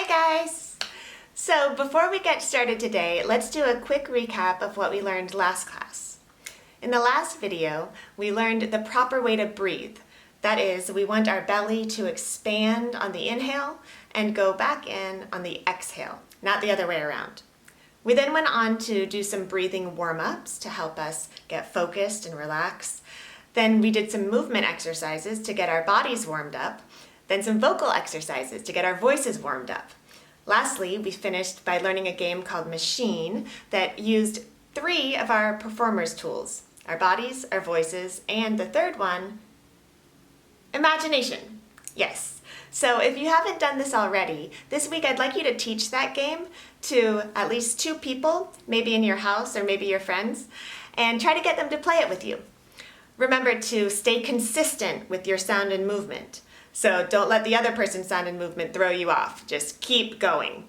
guys! So before we get started today, let's do a quick recap of what we learned last class. In the last video, we learned the proper way to breathe. That is, we want our belly to expand on the inhale and go back in on the exhale, not the other way around. We then went on to do some breathing warm-ups to help us get focused and relax. Then we did some movement exercises to get our bodies warmed up. Then some vocal exercises to get our voices warmed up. Lastly, we finished by learning a game called Machine that used 3 of our performers' tools: our bodies, our voices, and the third one, imagination. Yes. So if you haven't done this already, this week I'd like you to teach that game to at least 2 people, maybe in your house or maybe your friends, and try to get them to play it with you. Remember to stay consistent with your sound and movement. So don't let the other person's sound and movement throw you off. Just keep going.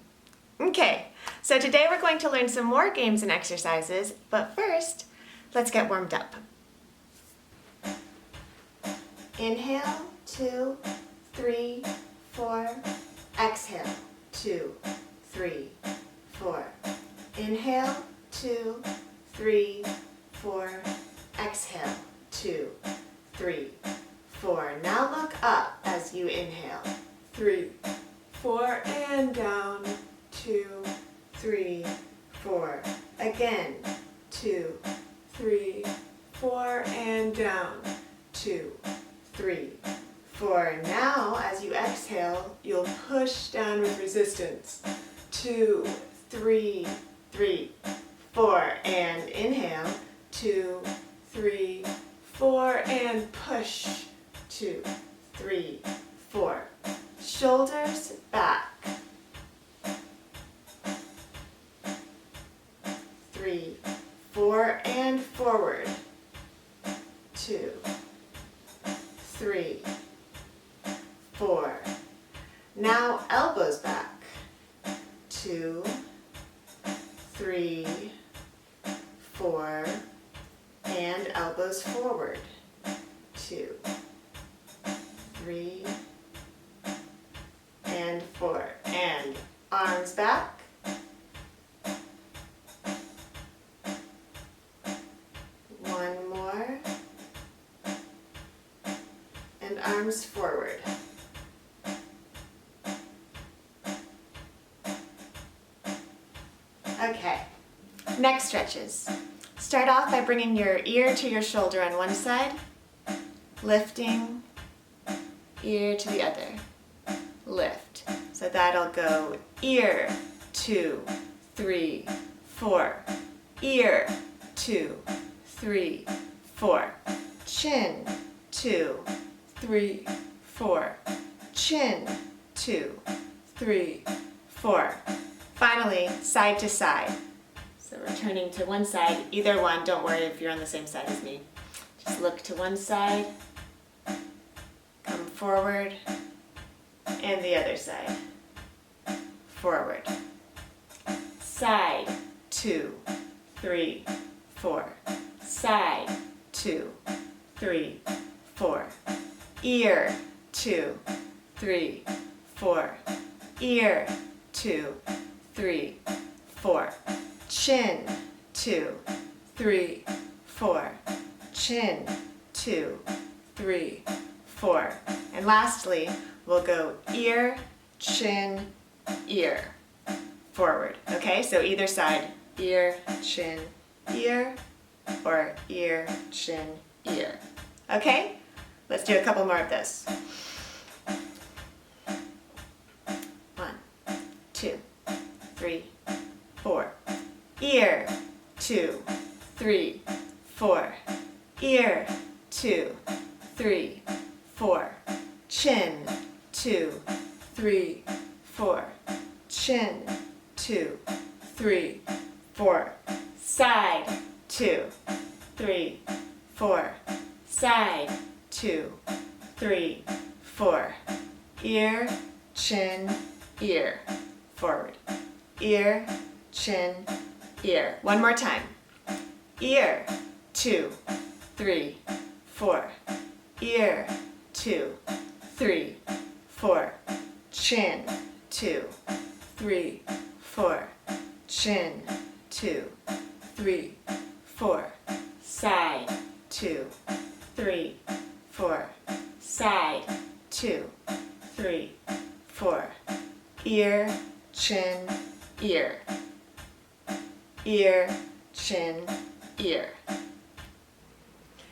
Okay, so today we're going to learn some more games and exercises, but first, let's get warmed up. Inhale, 2, 3, 4. Exhale, 2, 3, 4. Inhale, 2, 3, 4. Exhale, 2, 3, 4. Now look up as you inhale. 3, 4, and down. 2, 3, 4. Again. 2, 3, 4, and down. 2, 3, 4. Now as you exhale, you'll push down with resistance. 2, 3, 3, 4. And inhale. 2, 3, 4. And push. 2, 3, 4. Shoulders back. 3, 4, and forward. 2, 3, 4. Now elbows back. 2, 3, 4. And elbows forward. 2, 3, and 4. And arms back. 1 more. And arms forward. Okay, neck stretches. Start off by bringing your ear to your shoulder on one side, lifting, ear to the other, lift. So that'll go ear, 2, 3, 4, ear, 2, 3, 4, chin, 2, 3, 4, chin, 2, 3, 4. Finally, side to side. So we're turning to one side, either one, don't worry if you're on the same side as me. Just look to one side, come forward, and the other side. Forward. Side, 2, 3, 4. Side, 2, 3, 4. Ear, 2, 3, 4. Ear, 2, 3, 4. Chin, 2, 3, 4. Chin, 2, 3, 4. And lastly, we'll go ear, chin, ear. Forward. Okay, so either side, ear, chin, ear, or ear, chin, ear. Okay, let's do a couple more of this. 1, 2, 3, 4. Ear, 2, 3, 4. Ear, 2, 3, 4. Chin, 2, 3, 4. Chin, 2, 3, 4. Side, 2, 3, 4. Side, 2, 3, 4. Ear, chin, ear. Forward. Ear, chin, ear. One more time. Ear, 2, 3, 4. Ear, 2, 3, 4. Chin, 2, 3, 4. Chin, 2, 3, 4. Side, 2, 3, 4. Side, 2, 3, 4. Ear, chin, ear. Ear, chin, ear.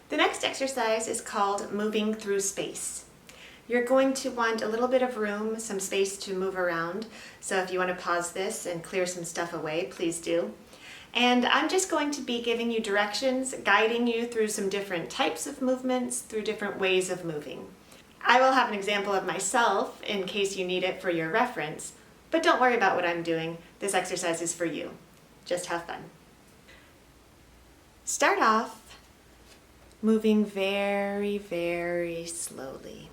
The next exercise is called moving through space. You're going to want a little bit of room, some space to move around. So if you want to pause this and clear some stuff away, please do. And I'm just going to be giving you directions, guiding you through some different types of movements, through different ways of moving. I will have an example of myself in case you need it for your reference, but don't worry about what I'm doing. This exercise is for you. Just have fun. Start off moving very, very slowly.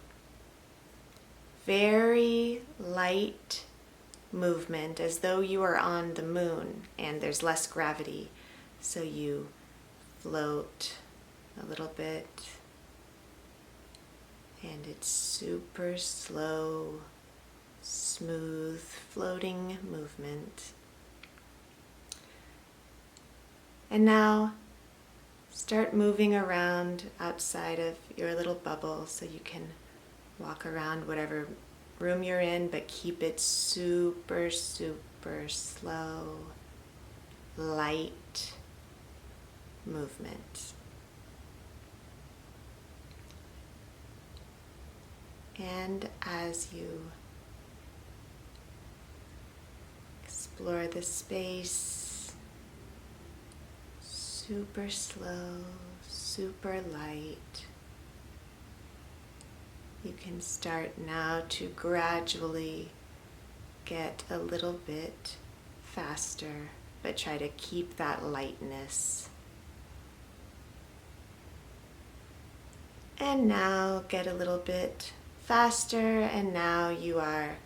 Very light movement, as though you are on the moon and there's less gravity. So you float a little bit, and it's super slow, smooth, floating movement. And now start moving around outside of your little bubble so you can walk around whatever room you're in, but keep it super, super slow, light movement. And as you explore the space, super slow, super light, you can start now to gradually get a little bit faster, but try to keep that lightness. And now get a little bit faster, and now you are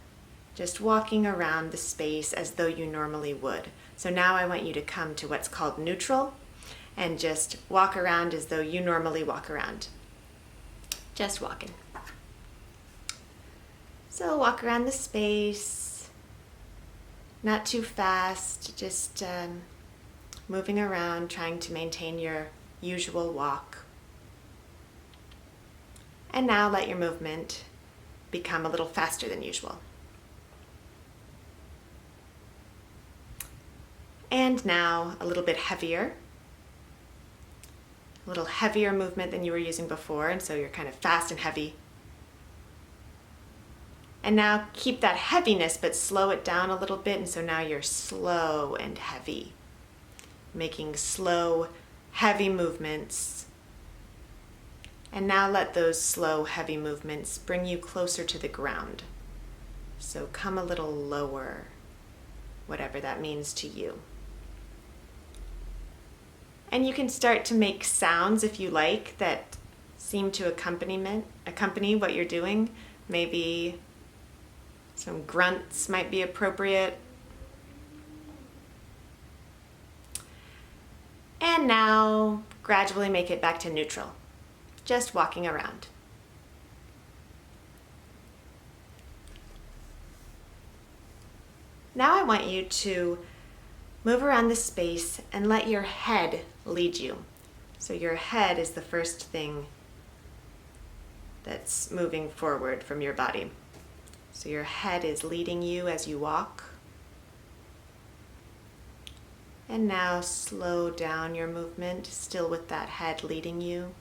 just walking around the space as though you normally would. So now I want you to come to what's called neutral and just walk around as though you normally walk around. Just walking. So walk around the space, not too fast, just moving around, trying to maintain your usual walk. And now let your movement become a little faster than usual. And now a little bit heavier. A little heavier movement than you were using before, and so you're kind of fast and heavy. And now keep that heaviness, but slow it down a little bit, and so now you're slow and heavy. Making slow, heavy movements. And now let those slow, heavy movements bring you closer to the ground. So come a little lower, whatever that means to you. And you can start to make sounds, if you like, that seem to accompany what you're doing. Maybe some grunts might be appropriate. And now gradually make it back to neutral, just walking around. Now I want you to move around the space and let your head lead you. So your head is the first thing that's moving forward from your body. So your head is leading you as you walk. And now slow down your movement, still with that head leading you.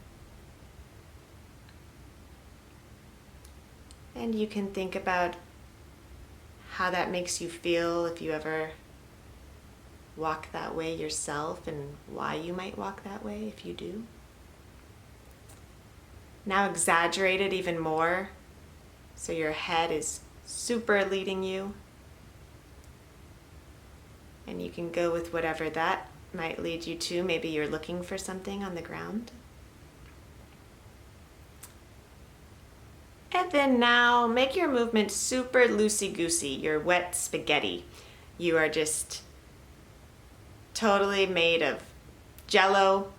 And you can think about how that makes you feel if you ever walk that way yourself, and why you might walk that way if you do. Now exaggerate it even more, so your head is super leading you. And you can go with whatever that might lead you to. Maybe you're looking for something on the ground. And then now make your movement super loosey-goosey. You're wet spaghetti. You are just totally made of jello,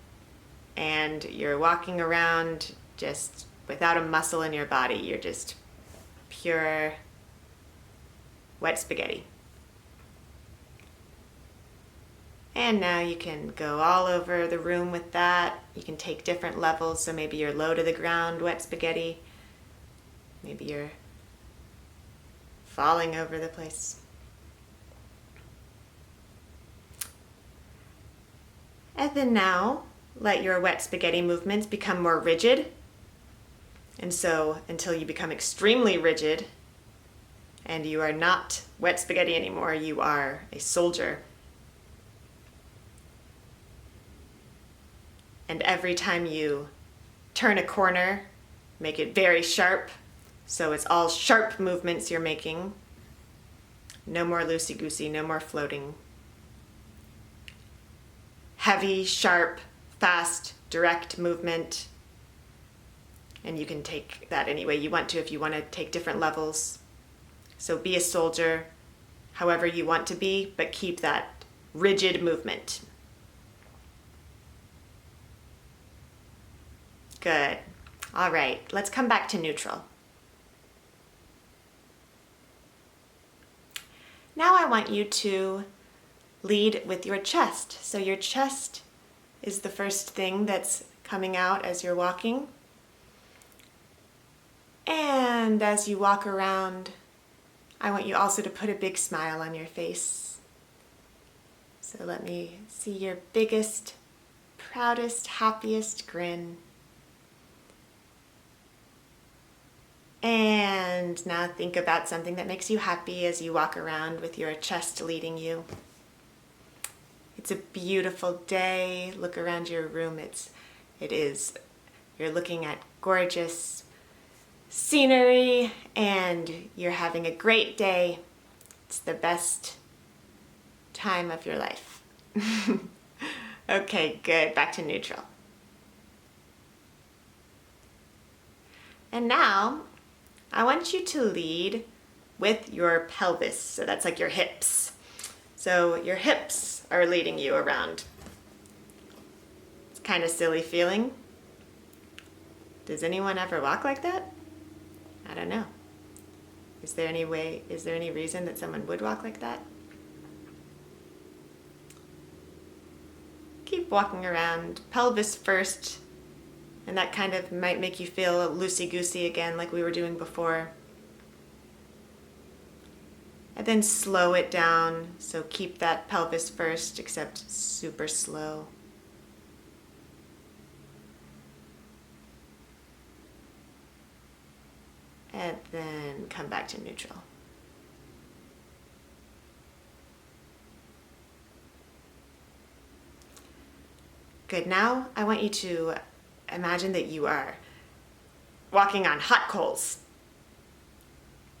and you're walking around just without a muscle in your body. You're just pure wet spaghetti. And now you can go all over the room with that. You can take different levels, so maybe you're low to the ground, wet spaghetti. Maybe you're falling over the place. And then now, let your wet spaghetti movements become more rigid. And so until you become extremely rigid and you are not wet spaghetti anymore, you are a soldier. And every time you turn a corner, make it very sharp. So it's all sharp movements you're making. No more loosey-goosey, no more floating. Heavy, sharp, fast, direct movement. And you can take that any way you want to if you want to take different levels. So be a soldier however you want to be, but keep that rigid movement. Good. All right, let's come back to neutral. Now I want you to lead with your chest. So your chest is the first thing that's coming out as you're walking. And as you walk around, I want you also to put a big smile on your face. So let me see your biggest, proudest, happiest grin. And now think about something that makes you happy as you walk around with your chest leading you. It's a beautiful day. Look around your room. It is. You're looking at gorgeous scenery and you're having a great day. It's the best time of your life. Okay, good. Back to neutral. And now I want you to lead with your pelvis. So that's like your hips. So your hips are leading you around. It's kind of silly feeling. Does anyone ever walk like that? I don't know. Is there any reason that someone would walk like that? Keep walking around, pelvis first, and that kind of might make you feel loosey-goosey again like we were doing before. And then slow it down, so keep that pelvis first, except super slow. And then come back to neutral. Good, now I want you to imagine that you are walking on hot coals.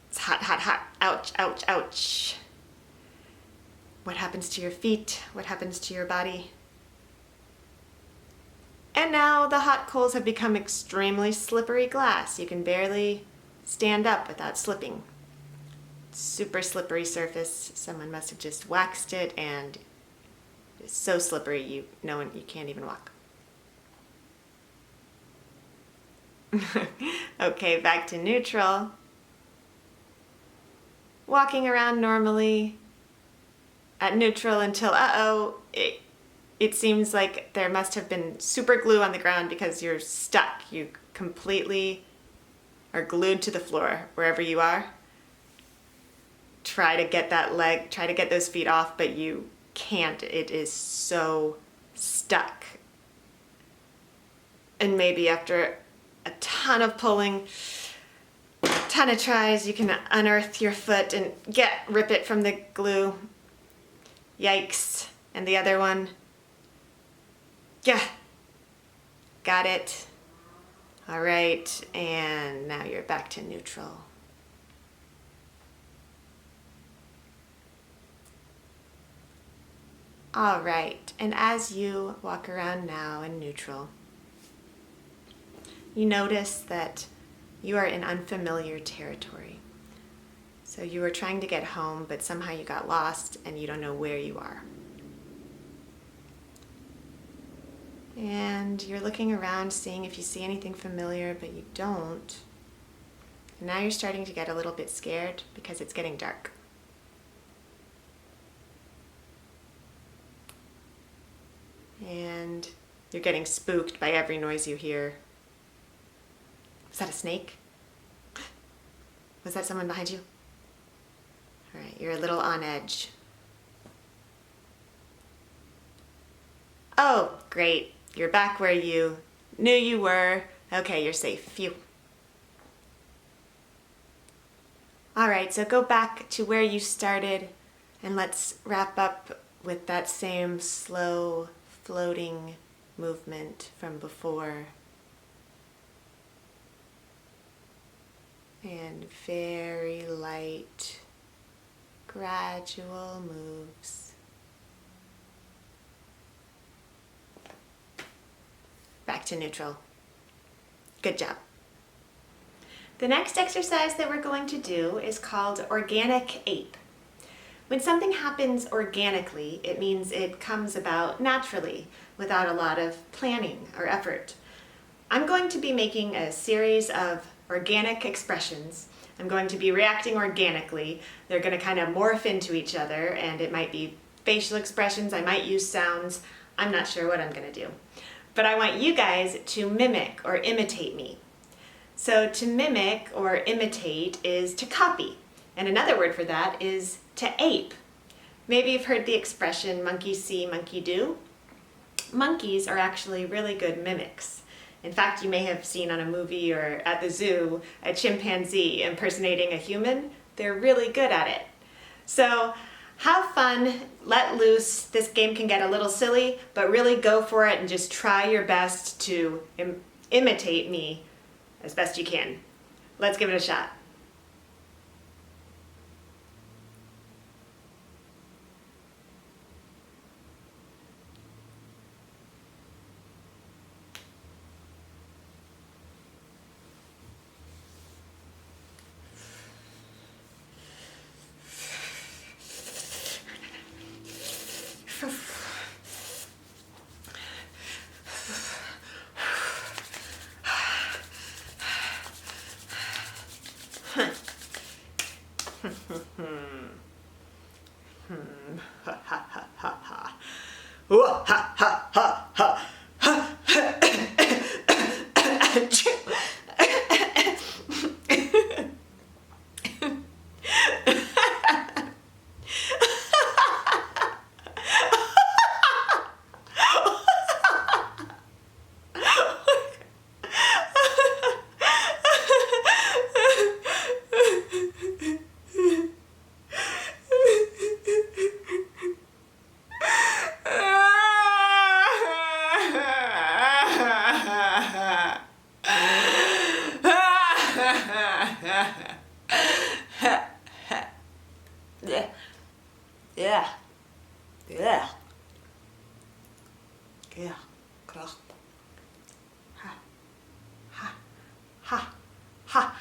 It's hot, hot, hot. Ouch, ouch, ouch. What happens to your feet? What happens to your body? And now the hot coals have become extremely slippery glass. You can barely stand up without slipping. Super slippery surface. Someone must have just waxed it and it's so slippery you can't even walk. Okay, back to neutral. Walking around normally at neutral until, it seems like there must have been super glue on the ground because you're stuck. You completely are glued to the floor wherever you are. Try to get those feet off, but you can't. It is so stuck. And maybe after a ton of pulling, a ton of tries, you can unearth your foot and rip it from the glue. Yikes. And the other one. Yeah. Got it. All right, and now you're back to neutral. All right, and as you walk around now in neutral, you notice that you are in unfamiliar territory. So you were trying to get home, but somehow you got lost and you don't know where you are. And you're looking around, seeing if you see anything familiar, but you don't. And now you're starting to get a little bit scared because it's getting dark. And you're getting spooked by every noise you hear. Was that a snake? Was that someone behind you? All right, you're a little on edge. Oh, great. You're back where you knew you were. Okay, you're safe. Phew. All right, so go back to where you started and let's wrap up with that same slow floating movement from before. And very light, gradual moves. Back to neutral. Good job. The next exercise that we're going to do is called Organic Ape. When something happens organically, it means it comes about naturally, without a lot of planning or effort. I'm going to be making a series of organic expressions. I'm going to be reacting organically. They're going to kind of morph into each other, and it might be facial expressions, I might use sounds. I'm not sure what I'm going to do. But I want you guys to mimic or imitate me. So to mimic or imitate is to copy. And another word for that is to ape. Maybe you've heard the expression monkey see, monkey do. Monkeys are actually really good mimics. In fact, you may have seen on a movie or at the zoo a chimpanzee impersonating a human. They're really good at it. So have fun, let loose. This game can get a little silly, but really go for it and just try your best to imitate me as best you can. Let's give it a shot. Ha ha ha ha ha. Ha ha ha ha. Yeah. Yeah. Yeah. Yeah. Krach. Ha. Ha. Ha. Ha.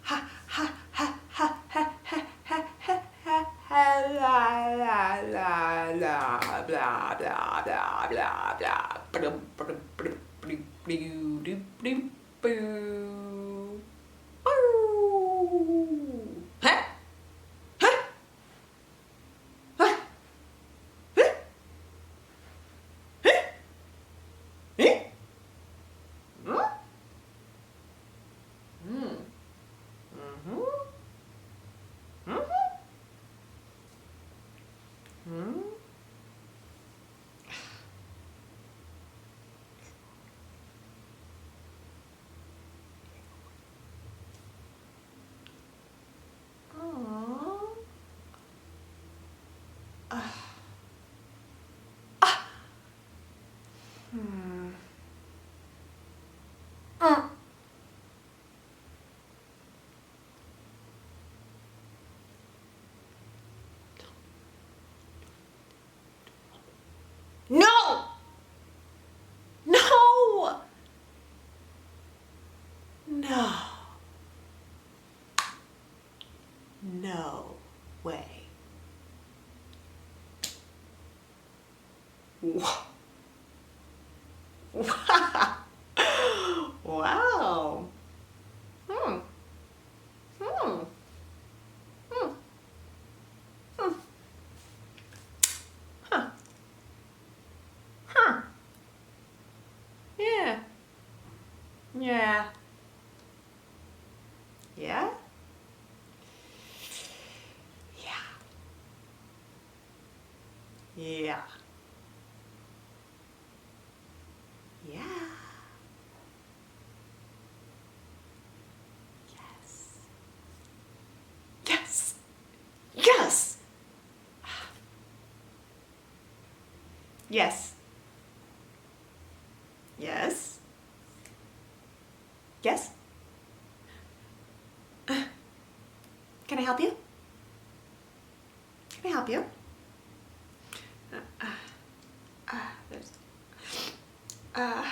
Ha. Ha. Ha. Ha. Ha. Ha. Ha. Ha. La la la la blah blah blah blah blah. Ba-dum, ba-dum, ba-dum, ba-dum, ba-doo, doo, doo, boo. Woo. Huh? Huh? Huh? Huh? Huh? Huh? Huh? Mm. Mhm. Mhm. Mhm. Aw. Hmm. No! No! No. No way. Wow. Wow. Hmm. Hmm. Hmm. Hmm. Huh. Huh. Yeah. Yeah? Yeah. Yeah. Yeah. Yes. Yes. Yes. Yes. Yes. Yes. Can I help you? Can I help you? There's, uh,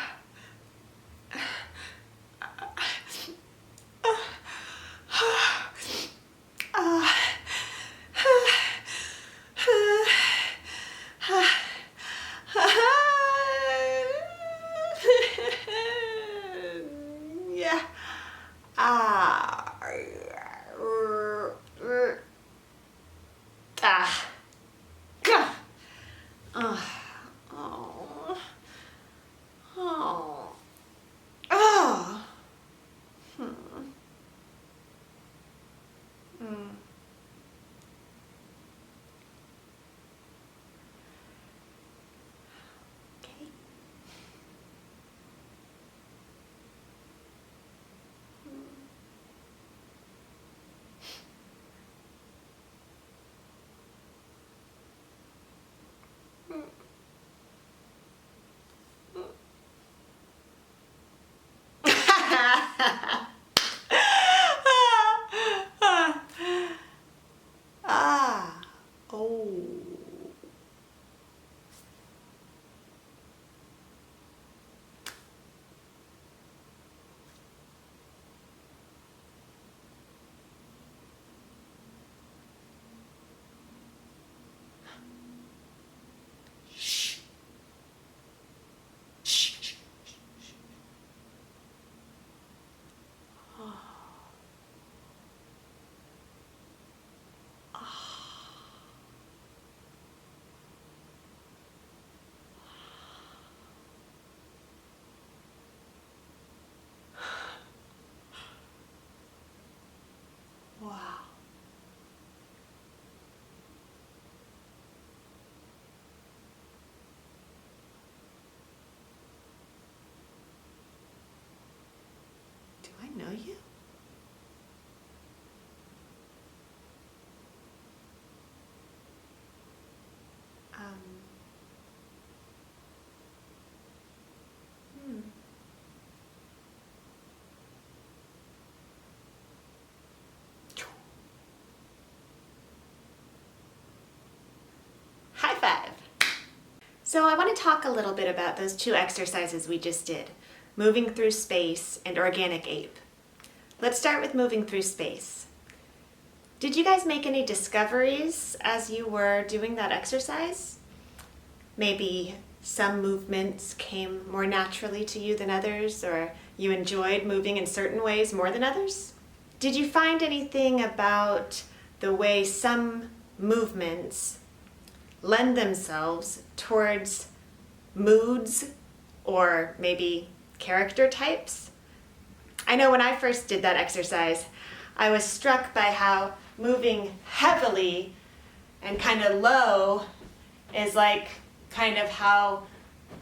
yeah. Ah. Ah. Gah. Oh. Oh. Oh. Oh. Hmm. Mm. Okay. Ah. Oh. Shh. Shh. Shh. Wow. Do I know you? Um. Hmm. High five. So I want to talk a little bit about those two exercises we just did, moving through space and organic ape. Let's start with moving through space. Did you guys make any discoveries as you were doing that exercise? Maybe some movements came more naturally to you than others, or you enjoyed moving in certain ways more than others? Did you find anything about the way some movements lend themselves towards moods or maybe character types? I know when I first did that exercise, I was struck by how moving heavily and kind of low is like kind of how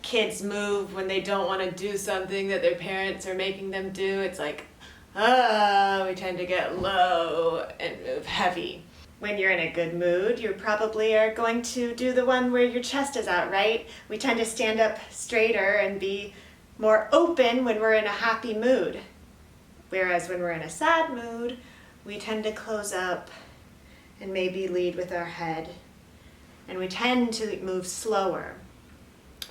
kids move when they don't want to do something that their parents are making them do. It's like, we tend to get low and move heavy. When you're in a good mood, you probably are going to do the one where your chest is out, right? We tend to stand up straighter and be more open when we're in a happy mood. Whereas when we're in a sad mood, we tend to close up and maybe lead with our head. And we tend to move slower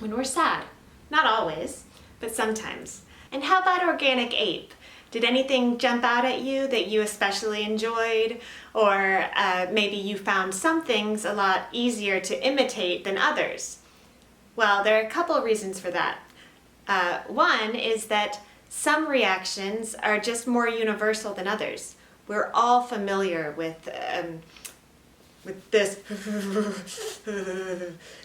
when we're sad. Not always, but sometimes. And how about organic ape? Did anything jump out at you that you especially enjoyed? Or maybe you found some things a lot easier to imitate than others? Well, there are a couple of reasons for that. One is that some reactions are just more universal than others. We're all familiar with this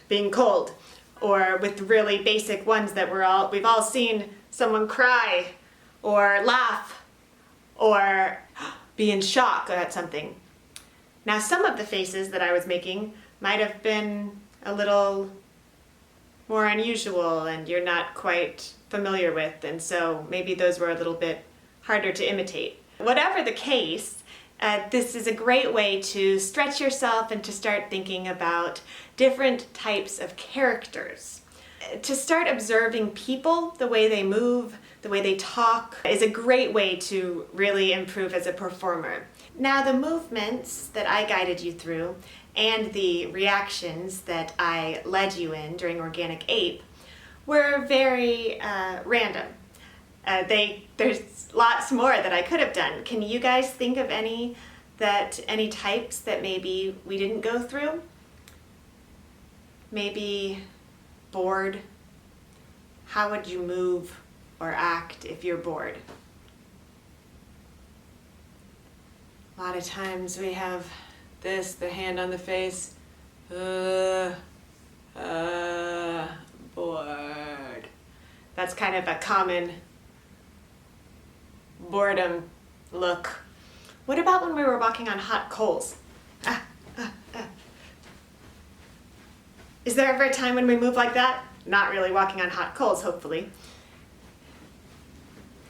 being cold, or with really basic ones that we've all seen someone cry, or laugh, or be in shock at something. Now, some of the faces that I was making might have been a little more unusual and you're not quite familiar with, and so maybe those were a little bit harder to imitate. Whatever the case, this is a great way to stretch yourself and to start thinking about different types of characters. To start observing people, the way they move, the way they talk, is a great way to really improve as a performer. Now, the movements that I guided you through and the reactions that I led you in during Organic Ape were very random. There's lots more that I could have done. Can you guys think of any types that maybe we didn't go through? Maybe bored. How would you move or act if you're bored? A lot of times we have this, the hand on the face. Bored. That's kind of a common boredom look. What about when we were walking on hot coals? Is there ever a time when we move like that? Not really walking on hot coals, hopefully.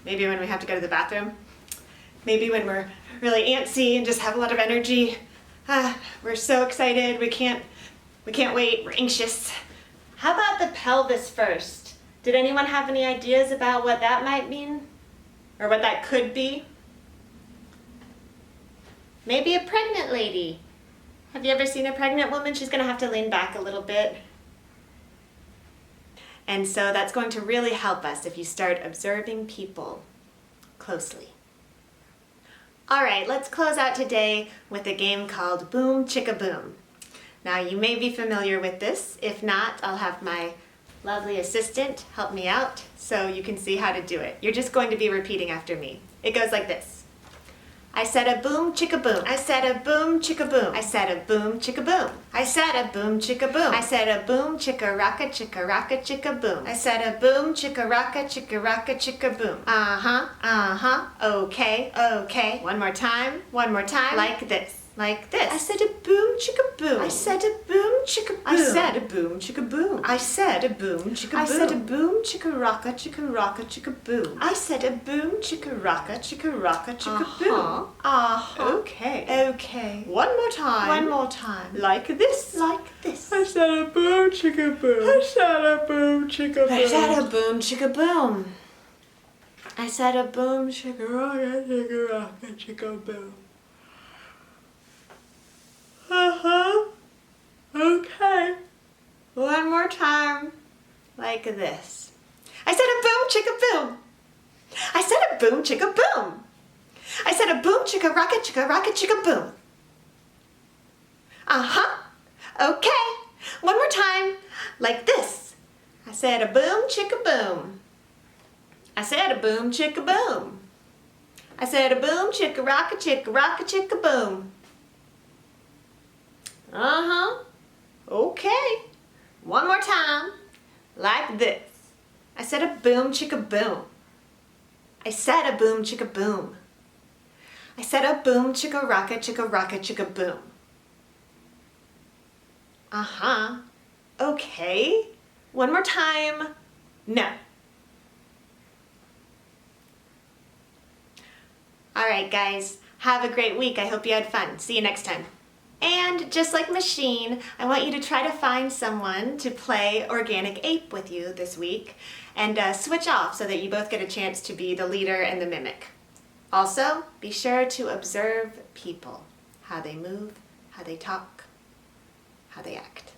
Maybe when we have to go to the bathroom. Maybe when we're really antsy and just have a lot of energy. We're so excited, we can't wait, we're anxious. How about the pelvis first? Did anyone have any ideas about what that might mean? Or what that could be? Maybe a pregnant lady. Have you ever seen a pregnant woman? She's gonna have to lean back a little bit. And so that's going to really help us if you start observing people closely. All right, let's close out today with a game called Boom Chicka Boom. Now, you may be familiar with this. If not, I'll have my lovely assistant help me out so you can see how to do it. You're just going to be repeating after me. It goes like this. I said a boom chicka boom. I said a boom chicka boom. I said a boom chicka boom. I said a boom chicka boom. I said a boom chicka rocka chicka boom. I said a boom chicka rocka chicka boom. Okay, okay. One more time. Like this. Like this. I said a boom chicka boom. I said a boom chicka boom. I said a boom chicka boom. I said a boom chicka boom. I said a boom chicka rocka chicka boom. I said a boom chicka rocka chicka boom. Okay. Okay. One more time. Like this. Like this. I said a boom chicka boom. I said a boom chicka boom. I said a boom chicka boom. I said a boom chicka rocka chicka boom. Okay. One more time. Like this. I said a boom chicka boom. I said a boom chicka boom. I said a boom chicka rocka chicka boom. Okay. One more time. Like this. I said a boom chicka boom. I said a boom chicka boom. I said a boom chicka rocka chicka boom. Okay. One more time. Like this. I said a boom chicka boom. I said a boom chicka boom. I said a boom chicka rocka chicka boom. Okay. One more time. No. All right, guys. Have a great week. I hope you had fun. See you next time. And just like Machine, I want you to try to find someone to play Organic Ape with you this week and switch off so that you both get a chance to be the leader and the mimic. Also, be sure to observe people, how they move, how they talk, how they act.